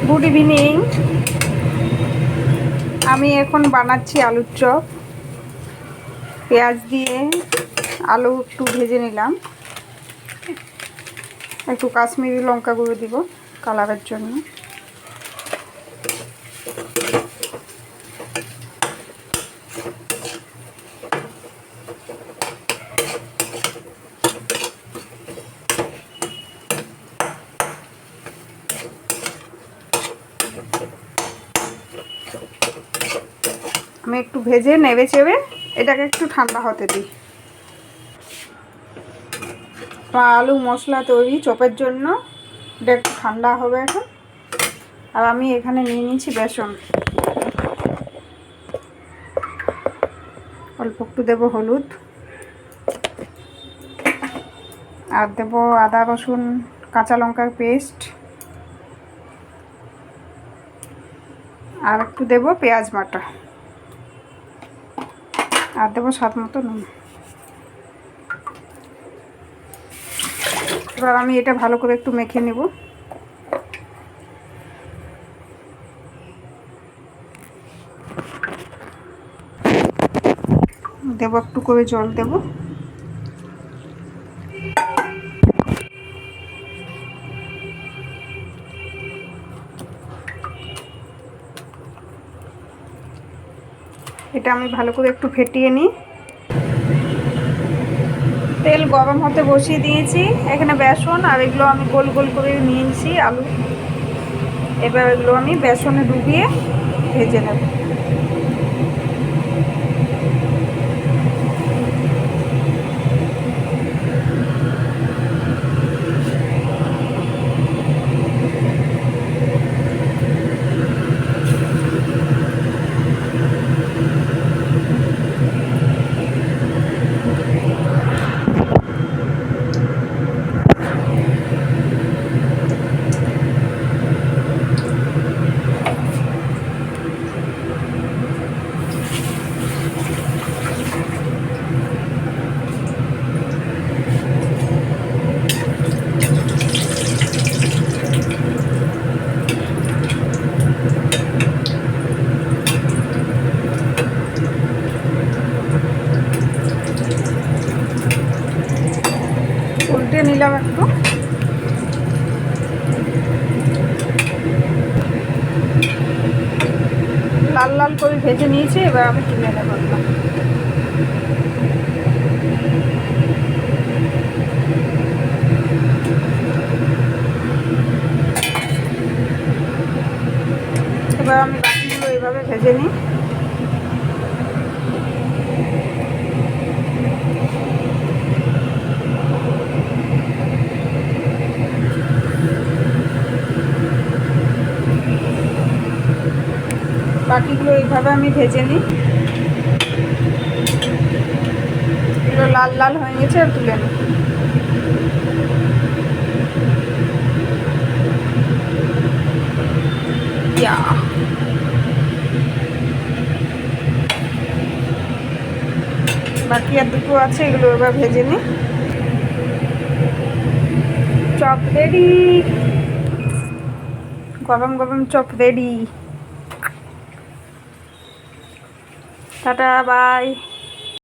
Good evening. আমি এখন বানাচ্ছি আলুর চপ। পেঁয়াজ দিয়ে আলু একটু ভেজে নিলাম, একটু কাশ্মীরি লঙ্কা গুঁড়ো দিব কালারের জন্য। আমি একটু ভেজে নেড়ে চেড়ে এটাকে একটু ঠান্ডা হতে দিই। আলু মশলা তৈরি চপের জন্য, এটা একটু ঠান্ডা হবে এখন। আর আমি এখানে নিয়ে নিয়েছি বেসন, অল্প একটু দেবো হলুদ, আর দেবো আদা রসুন কাঁচা লঙ্কার পেস্ট, আর একটু দেবো পেঁয়াজ বাটা, আর দেবো স্বাদ মতো নুন। এবার আমি এটা ভালো করে একটু মেখে নেব। দেবো একটু করে জল দেব। এটা আমি ভালো করে একটু ফেটিয়ে নিই। তেল গরম হতে বসিয়ে দিয়েছি, এখানে বেসন আর এগুলো আমি গোল গোল করে নিয়েছি আলু। এবার এগুলো আমি বেসনে ডুবিয়ে ভেজে নেব। উল্টে নিলাম একটু। লাল লাল করে ভেজে নিয়েছি, এবার আমি তুলে নেব। এবার আমি বাকিগুলো এইভাবে ভেজে নিই। বাকিগুলো এইভাবে আমি ভেজে নিই। এগুলো লাল লাল হয়ে গেছে, আর তুলে নিই। বাকি আর দুটো আছে, এগুলো এবার ভেজে নিই। চপ রেডি, গরম গরম চপ রেডি। Tata, by.